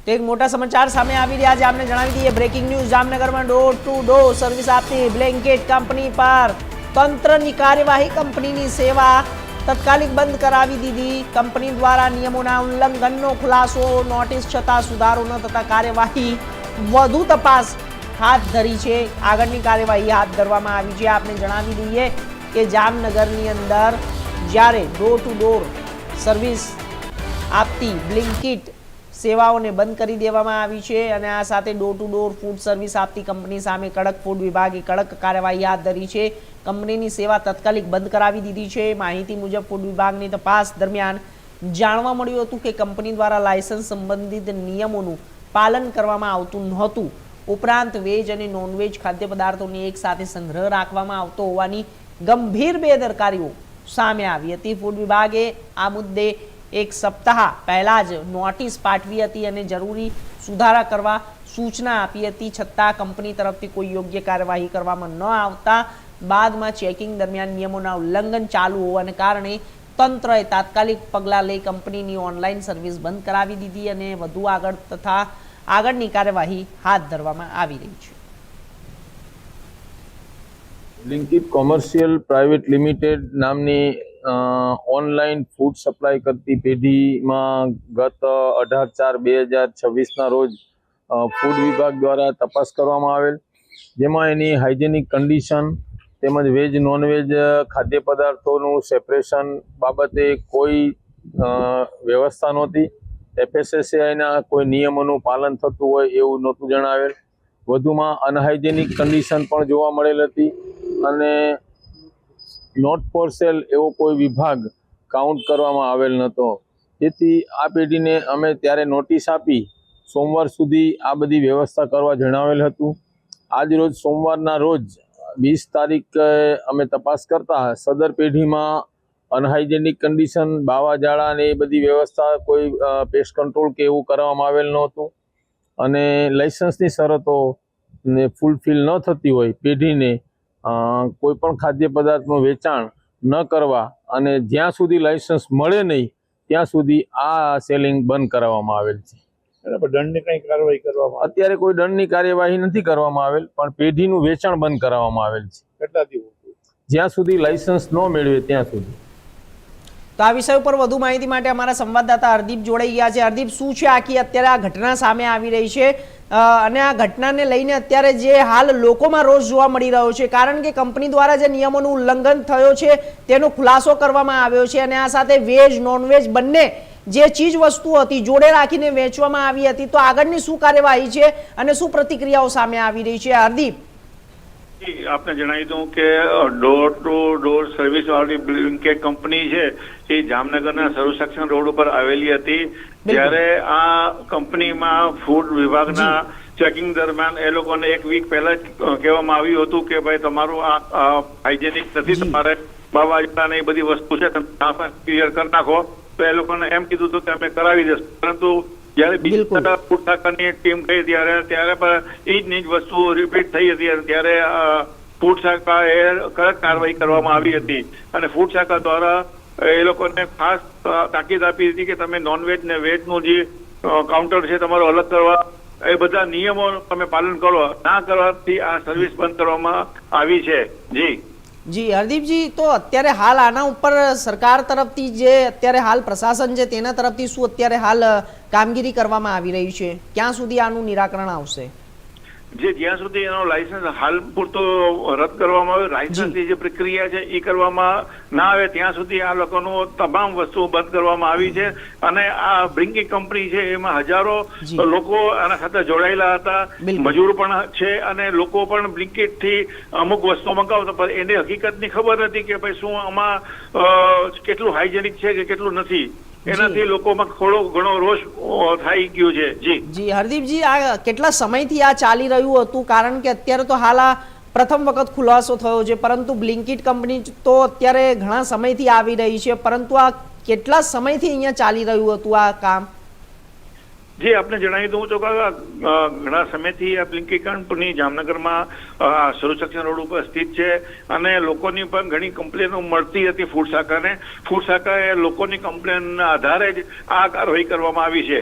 તો એક મોટા સમાચાર સામે આવી રહ્યા છે. આપને જણાવી દઈએ બ્રેકિંગ ન્યૂઝ. જામનગરમાં ડોર ટુ ડોર સર્વિસ આપતી બ્લેન્કેટ કંપની પર તંત્રની કાર્યવાહી. કંપનીની સેવા તત્કાલિક બંધ કરાવી દીધી. કંપની દ્વારા નિયમોના ઉલ્લંઘનનો ખુલાસો. નોટિસ છતાં સુધારો ન થતા કાર્યવાહી વધુ તપાસ હાથ ધરી છે. આગળની કાર્યવાહી હાથ ધરવામાં આવી છે. આપને જણાવી દઈએ કે જામનગરની અંદર જ્યારે ડોર ટુ ડોર સર્વિસ આપતી બ્લિંકિટ સેવાઓને બંધ કરી દેવામાં આવી છે અને આ સાથે door to door food service આપતી કંપની સામે કડક ફૂડ વિભાગે કડક કાર્યવાહી હાથ ધરી છે. કંપનીની સેવા તાત્કાલિક બંધ કરાવી દીધી છે. માહિતી મુજબ ફૂડ વિભાગની તપાસ દરમિયાન જાણવા મળ્યું હતું કે કંપની દ્વારા લાયસન્સ સંબંધિત નિયમોનું પાલન કરવામાં આવતું નહોતું. ઉપરાંત વેજ અને નોનવેજ ખાદ્ય પદાર્થોની એક સાથે સંગ્રહ રાખવામાં આવતો હોવાની ગંભીર બેદરકારીઓ સામે આવી હતી. ફૂડ વિભાગે આ મુદ્દે એક સપ્તાહ પહેલા જ નોટિસ પાઠવી હતી અને જરૂરી સુધારા કરવા સૂચના આપી હતી. છતાં કંપની તરફથી કોઈ યોગ્ય કાર્યવાહી કરવામાં ન આવતા બાદમાં ચેકિંગ દરમિયાન નિયમોના ઉલ્લંઘન ચાલુ હોવાને કારણે તંત્રએ તાત્કાલિક પગલાં લઈ કંપનીની ઓનલાઈન સર્વિસ બંધ કરાવી દીધી અને વધુ આગળની કાર્યવાહી હાથ ધરવામાં આવી રહી છે. બ્લિંકિટ કોમર્શિયલ પ્રાઇવેટ લિમિટેડ નામની ઓનલાઈન ફૂડ સપ્લાય કરતી પેઢીમાં ગત 18/4/2026ના રોજ ફૂડ વિભાગ દ્વારા તપાસ કરવામાં આવેલ, જેમાં એની હાઇજેનિક કન્ડિશન તેમજ વેજ નોનવેજ ખાદ્ય પદાર્થોનું સેપરેશન બાબતે કોઈ વ્યવસ્થા નહોતી. FSSAIના કોઈ નિયમોનું પાલન થતું હોય એવું નહોતું જણાવેલ. વધુમાં અનહાઇજેનિક કન્ડિશન પણ જોવા મળેલ હતી અને નોટ ફોર સેલ એવો કોઈ વિભાગ કાઉન્ટ કરવામાં આવેલ નહોતો. જેથી આ પેઢીને અમે ત્યારે નોટિસ આપી સોમવાર સુધી આ બધી વ્યવસ્થા કરવા જણાવેલ હતું. આજ રોજ સોમવારના રોજ 20 તારીખે અમે તપાસ કરતા સદર પેઢીમાં અનહાઇજેનિક કન્ડિશન, બાવા જાળા અને એ બધી વ્યવસ્થા કોઈ પેસ્ટ કંટ્રોલ કે એવું કરવામાં આવેલ નહોતું અને લાઇસન્સની શરતો ને ફૂલફિલ ન થતી હોય પેઢીને કોઈ પણ ખાદ્ય પદાર્થનું વેચાણ ન કરવા અને જ્યાં સુધી લાઇસન્સ મળે નહીં ત્યાં સુધી આ સેલિંગ બંધ કરાવવામાં આવેલ છે. દંડની કઈ કાર્યવાહી કરવામાં અત્યારે કોઈ દંડની કાર્યવાહી નથી કરવામાં આવેલ, પણ પેઢીનું વેચાણ બંધ કરાવવામાં આવેલ છે. કેટલા દિવસ? જ્યાં સુધી લાઇસન્સ ન મેળવે ત્યાં સુધી. તો આ વિષય ઉપર વધુ માહિતી માટે અમારા સંવાદદાતા હરદીપ જોડાઈ ગયા છે. હરદીપ, શું છે આખી અત્યારે આ ઘટના સામે આવી રહી છે અને આ ઘટનાને લઈને અત્યારે જે હાલ લોકોમાં રોષ જોવા મળી રહ્યો છે? કારણ કે કંપની દ્વારા જે નિયમોનું ઉલ્લંઘન થયો છે તેનો ખુલાસો કરવામાં આવ્યો છે અને આ સાથે વેજ નોનવેજ બંને જે ચીજ વસ્તુ હતી જોડે રાખીને વેચવામાં આવી હતી. તો આગળની શું કાર્યવાહી છે અને શું પ્રતિક્રિયાઓ સામે આવી રહી છે? હરદીપ, આપને જણાવી દઉં કે ડોર ટુ ડોર સર્વિસ વાળી બ્લિંકિટ કંપની છે એ જામનગરના સર્વસક્ષમ રોડ ઉપર આવેલી હતી. જ્યારે આ કંપનીમાં ફૂડ વિભાગના ચેકિંગ દરમિયાન એ લોકોને એક વીક પહેલા કહેવામાં આવ્યું હતું કે ભાઈ તમારું આ હાઇજેનિક નથી, તમારે બાવા ને એ બધી વસ્તુ છે તમે ક્લિયર કરી નાખો. તો એ લોકોને એમ કીધું હતું કે અમે કરાવી દઈશું, પરંતુ જયારે બીજી ફૂડ શાખાની ટીમ ગઈ ત્યારે પણ એ જ વસ્તુ રિપીટ થઈ હતી અને ત્યારે ફૂડ શાખા એ કડક કાર્યવાહી કરવામાં આવી હતી અને ફૂડ શાખા દ્વારા એ લોકોને ખાસ તાકીદ આપી હતી કે તમે નોનવેજ ને વેજનું જે કાઉન્ટર છે તમારું અલગ કરવા, એ બધા નિયમો તમે પાલન કરો. ના કરવાથી આ સર્વિસ બંધ કરવામાં આવી છે. જી હરદીપજી, તો અત્યારે હાલ આના ઉપર સરકાર તરફથી જે અત્યારે હાલ પ્રશાસન છે તેના તરફથી શું અત્યારે હાલ કામગીરી કરવામાં આવી રહી છે? ક્યાં સુધી આનું નિરાકરણ આવશે? જ્યાં સુધી એનો લાયસન્સ હાલ પૂરતો રદ કરવામાં આવે, લાયસન્સની જે પ્રક્રિયા છે એ કરવામાં ના આવે ત્યાં સુધી આ લોકોનું તમામ વસ્તુઓ બંધ કરવામાં આવી છે. અને આ બ્લિંકિટ કંપની છે એમાં હજારો લોકો આના સાથે જોડાયેલા હતા, મજૂર પણ છે અને લોકો પણ બ્લિંકિટ થી અમુક વસ્તુઓ મંગાવતા, પણ એને હકીકતની ખબર નથી કે ભાઈ શું આમાં કેટલું હાઇજેનિક છે કે કેટલું નથી. એનાથી લોકોમાં થોડો ઘણો રોષ થઈ ગયો છે. જી હરદીપજી, આ કેટલા સમયથી આ ચાલી રહ્યું હતું? કારણ કે અત્યારે તો હાલ આ પ્રથમ વખત ખુલાસો થયો છે, પરંતુ બ્લિંકિટ કંપની તો અત્યારે ઘણા સમયથી આવી રહી છે, પરંતુ આ કેટલા સમયથી અહીંયા ચાલી રહ્યું હતું આ કામ? આપને જણાવી દઉં તો ઘણા સમયથી આ બ્લિંકિટ કંપની જામનગરમાં સર્વસક્ષમ રોડ ઉપર સ્થિત છે અને લોકોની પણ ઘણી કમ્પ્લેનો મળતી હતી ફૂડ શાખાને. ફૂડ શાખાએ લોકોની કમ્પ્લેનના આધારે જ આ કાર્યવાહી કરવામાં આવી છે.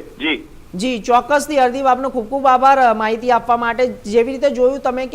જી ચોક્કસથી હરદીપ, આપનો ખૂબ ખૂબ આભાર માહિતી આપવા માટે. જેવી રીતે જોયું તમે કે